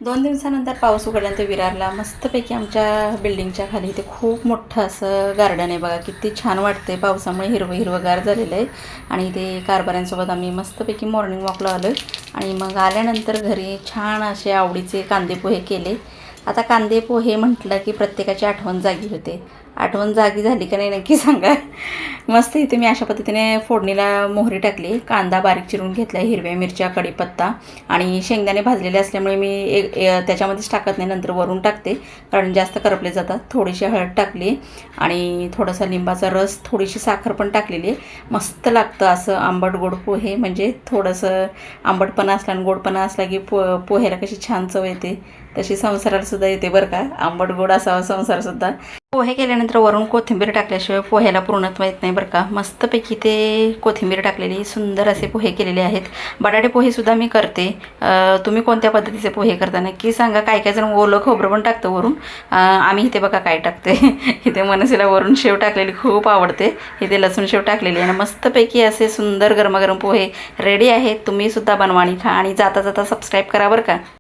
2 दिवसानंतर पाऊस उघडल्यानंतर विरारला मस्तपैकी आमच्या बिल्डिंगच्या खाली इथे खूप मोठं असं गार्डन आहे बघा. किती छान वाटते, पावसामुळे हिरवंगार झालेलं आहे. आणि इथे कारभाऱ्यांसोबत आम्ही मस्तपैकी मॉर्निंग वॉकला आलो आणि मग आल्यानंतर घरी छान असे आवडीचे कांदे पोहे केले. आता कांदे पोहे म्हटलं की प्रत्येकाची आठवण जागी होते. आठवण जागी झाली का नाही नक्की सांगा. मस्त इथे मी अशा पद्धतीने फोडणीला मोहरी टाकली, कांदा बारीक चिरून घेतला, हिरव्या मिरच्या, कढीपत्ता आणि शेंगदाणे भाजलेले असल्यामुळे मी त्याच्यामध्येच टाकत नाही, नंतर वरून टाकते कारण जास्त करपले जातात. थोडीशी हळद टाकली आणि थोडासा लिंबाचा रस, थोडीशी साखर पण टाकलेली आहे. मस्त लागतं असं आंबट गोड पोहे. म्हणजे थोडंसं आंबटपणा असला आणि गोडपणा असला की पोह्याला कशी छान चव येते, तशी संसाराला सुद्धा येते बरं का. आंबट गोड असावा संसारसुद्धा. पोहे केल्यानंतर वरून कोथिंबीर टाकल्याशिवाय पोह्याला पूर्णत्व येत नाही बरं का. मस्तपैकी ते कोथिंबीर टाकलेली सुंदर असे पोहे केलेले आहेत. बटाटे पोहेसुद्धा मी करते. तुम्ही कोणत्या पद्धतीचे पोहे करता नक्की सांगा. काही जण ओलं खोबरं पण टाकतं वरून. आम्ही इथे बघा काय टाकते. इथे मनसेला वरून शेव टाकलेली खूप आवडते. इथे लसूण शेव टाकलेली आणि मस्तपैकी असे सुंदर गरमागरम पोहे रेडी आहेत. तुम्हीसुद्धा बनवा आणि खा आणि जाता जाता सबस्क्राईब करा बरं का.